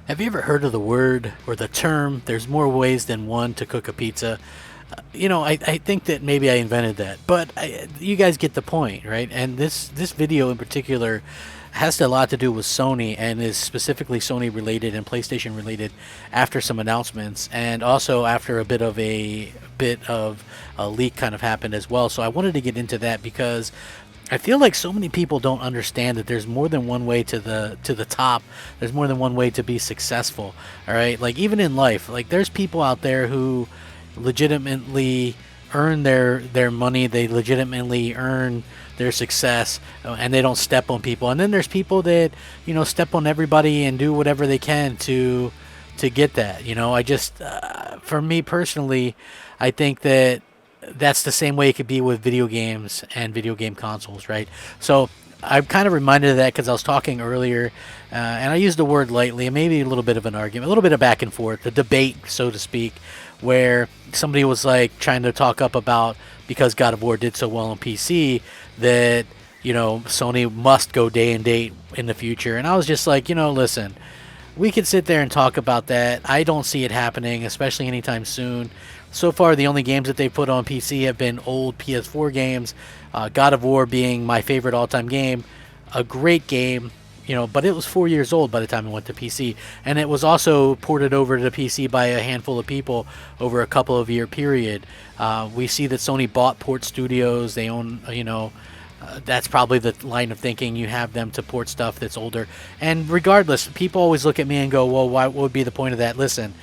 Have you ever heard of the word or the term, there's more ways than one to cook a pizza? I think that maybe I invented that, but you guys get the point, right? And this video in particular has a lot to do with Sony and is specifically Sony related and PlayStation related after some announcements and also after a bit of a leak kind of happened as well. So I wanted to get into that because I feel like so many people don't understand that there's more than one way to the top. There's more than one way to be successful. All right, like even in life, like there's people out there who legitimately earn their money. They legitimately earn their success, and they don't step on people. And then there's people that step on everybody and do whatever they can to get that. I just for me personally, I think that that's the same way it could be with video games and video game consoles, right? So I'm kind of reminded of that because I was talking earlier, and I used the word lightly, and maybe a little bit of an argument, a little bit of back and forth, a debate, so to speak, where somebody was like trying to talk up about because God of War did so well on PC that Sony must go day and date in the future, and I was just like, listen, we could sit there and talk about that. I don't see it happening, especially anytime soon. So far, the only games that they put on PC have been old PS4 games. God of War being my favorite all-time game, a great game, but it was 4 years old by the time it went to PC, and it was also ported over to PC by a handful of people over a couple of year period. We see that Sony bought port studios. They own, that's probably the line of thinking. You have them to port stuff that's older. And regardless, people always look at me and go, well, what would be the point of that? Listen,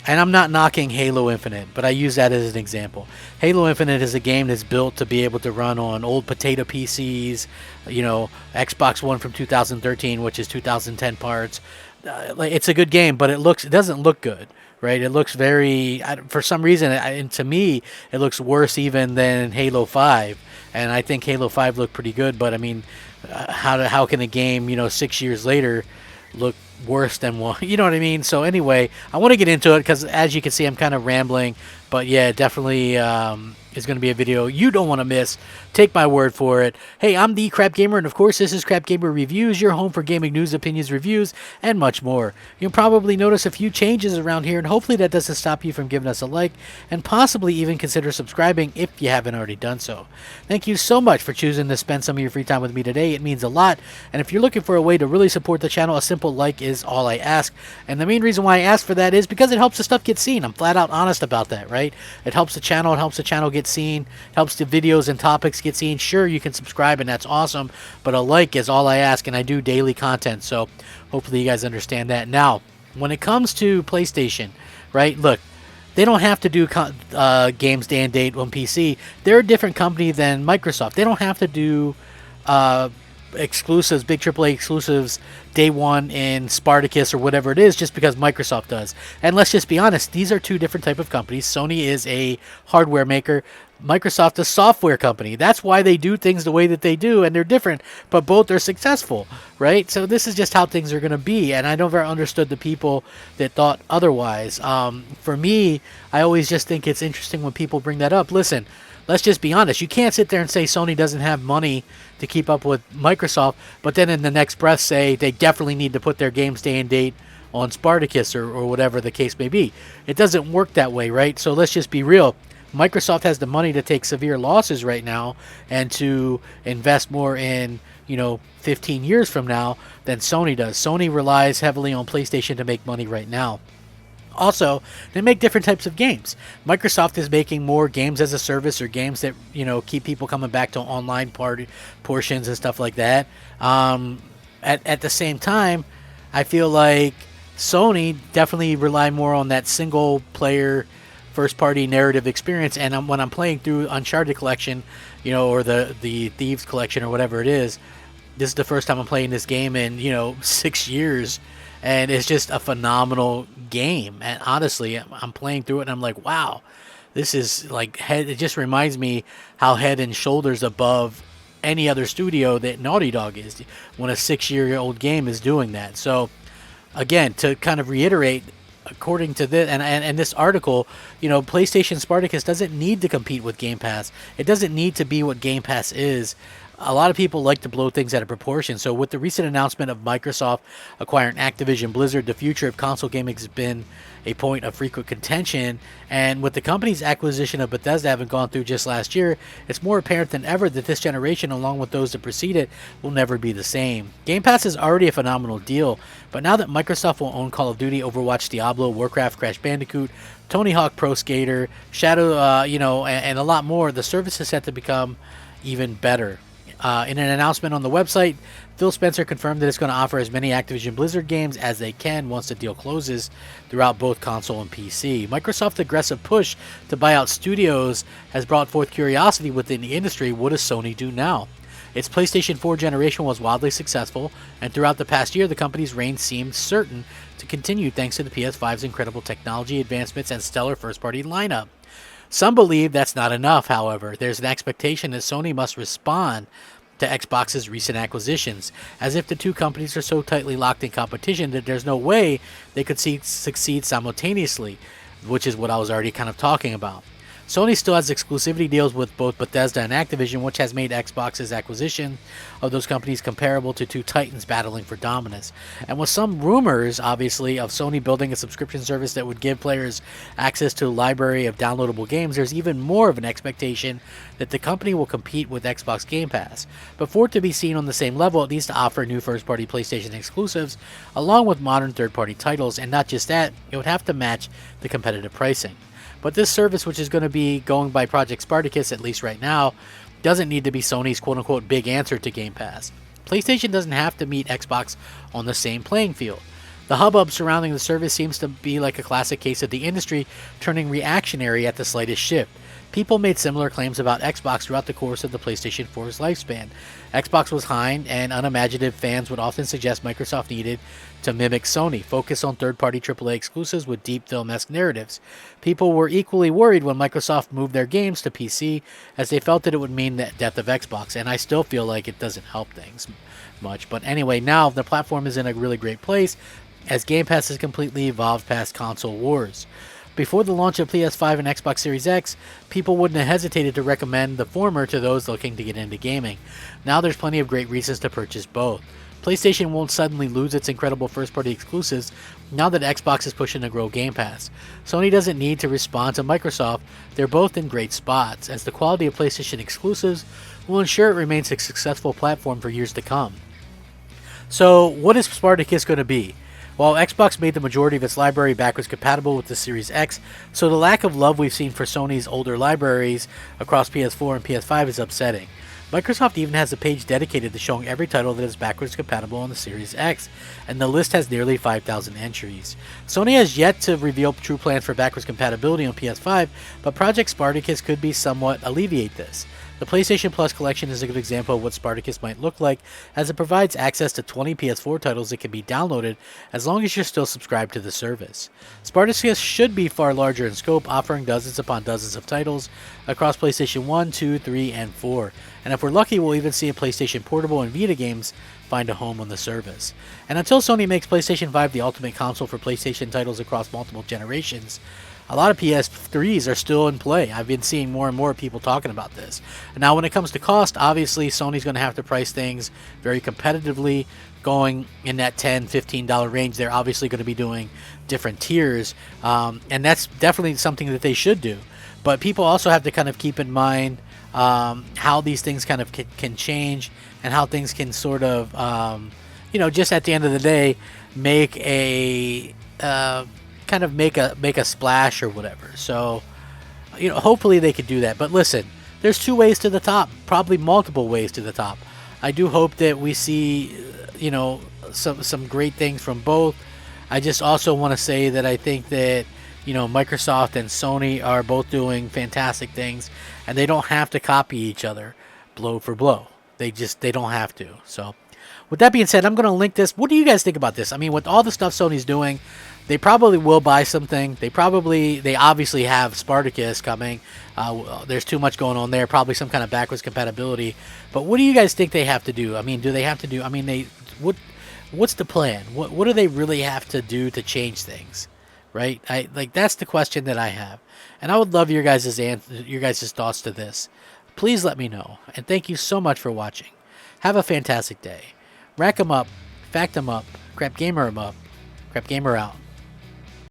and I'm not knocking Halo Infinite, but I use that as an example. Halo Infinite is a game that's built to be able to run on old potato PCs, Xbox One from 2013, which is 2010 parts. It's a good game, but it doesn't look good, right? It looks for some reason, and to me, it looks worse even than Halo 5. And I think Halo 5 looked pretty good, but I mean, how can a game, 6 years later look worse than one? You know what I mean? So anyway, I want to get into it because as you can see, I'm kind of rambling, but yeah, definitely is going to be a video you don't want to miss. Take my word for it. Hey, I'm the Crap Gamer, and of course, this is Crap Gamer Reviews, your home for gaming news, opinions, reviews, and much more. You'll probably notice a few changes around here, and hopefully that doesn't stop you from giving us a like, and possibly even consider subscribing if you haven't already done so. Thank you so much for choosing to spend some of your free time with me today. It means a lot, and if you're looking for a way to really support the channel, a simple like is all I ask. And the main reason why I ask for that is because it helps the stuff get seen. I'm flat out honest about that, right? It helps the channel get seen, helps the videos and topics get seen. Sure, you can subscribe and that's awesome, but a like is all I ask, and I do daily content, so hopefully you guys understand that. Now, when it comes to PlayStation, right, look, they don't have to do games day and date on PC. They're a different company than Microsoft. They don't have to do exclusives, big AAA exclusives, day one in Spartacus or whatever it is, just because Microsoft does. And let's just be honest, these are two different type of companies. Sony is a hardware maker, Microsoft a software company. That's why they do things the way that they do, and they're different, but both are successful, right? So this is just how things are going to be, and I never understood the people that thought otherwise. For me, I always just think it's interesting when people bring that up. Listen, let's just be honest. You can't sit there and say Sony doesn't have money to keep up with Microsoft, but then in the next breath say they definitely need to put their games day and date on Spartacus or whatever the case may be. It doesn't work that way, right? So let's just be real. Microsoft has the money to take severe losses right now and to invest more in, 15 years from now than Sony does. Sony relies heavily on PlayStation to make money right now. Also, they make different types of games. Microsoft is making more games as a service, or games that keep people coming back to online party portions and stuff like that. At the same time, I feel like Sony definitely rely more on that single player first party narrative experience. And when I'm playing through Uncharted collection, or the Thieves collection or whatever it is, this is the first time I'm playing this game in 6 years. And it's just a phenomenal game. And honestly, I'm playing through it and I'm like, wow, this is like it just reminds me how head and shoulders above any other studio that Naughty Dog is when a 6-year-old game is doing that. So again, to kind of reiterate, according to this and this article, PlayStation Spartacus doesn't need to compete with Game Pass. It doesn't need to be what Game Pass is. a lot of people like to blow things out of proportion. So with the recent announcement of Microsoft acquiring Activision Blizzard, the future of console gaming has been a point of frequent contention. And with the company's acquisition of Bethesda having gone through just last year, it's more apparent than ever that this generation, along with those that precede it, will never be the same. Game Pass is already a phenomenal deal, but now that Microsoft will own Call of Duty, Overwatch, Diablo, Warcraft, Crash Bandicoot, Tony Hawk Pro Skater, Shadow, and a lot more, the service is set to become even better. In an announcement on the website, Phil Spencer confirmed that it's going to offer as many Activision Blizzard games as they can once the deal closes throughout both console and PC. Microsoft's aggressive push to buy out studios has brought forth curiosity within the industry. What does Sony do now? Its PlayStation 4 generation was wildly successful, and throughout the past year, the company's reign seemed certain to continue thanks to the PS5's incredible technology advancements and stellar first-party lineup. Some believe that's not enough, however. There's an expectation that Sony must respond to Xbox's recent acquisitions, as if the two companies are so tightly locked in competition that there's no way they could succeed simultaneously, which is what I was already kind of talking about. Sony still has exclusivity deals with both Bethesda and Activision, which has made Xbox's acquisition of those companies comparable to two titans battling for dominance. And with some rumors, obviously, of Sony building a subscription service that would give players access to a library of downloadable games, there's even more of an expectation that the company will compete with Xbox Game Pass. But for it to be seen on the same level, it needs to offer new first-party PlayStation exclusives, along with modern third-party titles, and not just that, it would have to match the competitive pricing. But this service, which is going to be going by Project Spartacus, at least right now, doesn't need to be Sony's quote-unquote big answer to Game Pass. PlayStation doesn't have to meet Xbox on the same playing field. The hubbub surrounding the service seems to be like a classic case of the industry turning reactionary at the slightest shift. People made similar claims about Xbox throughout the course of the PlayStation 4's lifespan. Xbox was behind, and unimaginative fans would often suggest Microsoft needed to mimic Sony, focus on third-party AAA exclusives with deep film-esque narratives. People were equally worried when Microsoft moved their games to PC, as they felt that it would mean the death of Xbox, and I still feel like it doesn't help things much. But anyway, now the platform is in a really great place, as Game Pass has completely evolved past console wars. Before the launch of PS5 and Xbox Series X, people wouldn't have hesitated to recommend the former to those looking to get into gaming. Now there's plenty of great reasons to purchase both. PlayStation won't suddenly lose its incredible first-party exclusives now that Xbox is pushing to grow Game Pass. Sony doesn't need to respond to Microsoft. They're both in great spots, as the quality of PlayStation exclusives will ensure it remains a successful platform for years to come. So, what is Spartacus going to be? Well, Xbox made the majority of its library backwards compatible with the Series X, so the lack of love we've seen for Sony's older libraries across PS4 and PS5 is upsetting. Microsoft even has a page dedicated to showing every title that is backwards compatible on the Series X, and the list has nearly 5,000 entries. Sony has yet to reveal true plans for backwards compatibility on PS5, but Project Spartacus could be somewhat alleviate this. The PlayStation Plus collection is a good example of what Spartacus might look like, as it provides access to 20 PS4 titles that can be downloaded as long as you're still subscribed to the service. Spartacus should be far larger in scope, offering dozens upon dozens of titles across PlayStation 1, 2, 3, and 4. And if we're lucky, we'll even see a PlayStation Portable and Vita games find a home on the service. And until Sony makes PlayStation 5 the ultimate console for PlayStation titles across multiple generations, a lot of PS3s are still in play. I've been seeing more and more people talking about this. Now, when it comes to cost, obviously Sony's going to have to price things very competitively, going in that $10, $15 range. They're obviously going to be doing different tiers, and that's definitely something that they should do. But people also have to kind of keep in mind how these things kind of can change, and how things can sort of, just at the end of the day, make a make a splash or whatever. So, hopefully they could do that. But listen, there's two ways to the top, probably multiple ways to the top. I do hope that we see, some great things from both. I just also want to say that I think that, Microsoft and Sony are both doing fantastic things, and they don't have to copy each other blow for blow. They don't have to. So, with that being said, I'm going to link this. What do you guys think about this? I mean, with all the stuff Sony's doing, they probably will buy something. They obviously have Spartacus coming. There's too much going on there. Probably some kind of backwards compatibility. But what do you guys think they have to do? I mean, do they have to do? I mean, what's the plan? What do they really have to do to change things? Right? That's the question that I have, and I would love your guys' thoughts to this. please let me know. And thank you so much for watching. Have a fantastic day. Rack 'em up, fact 'em up, crap gamer 'em up, crap gamer out.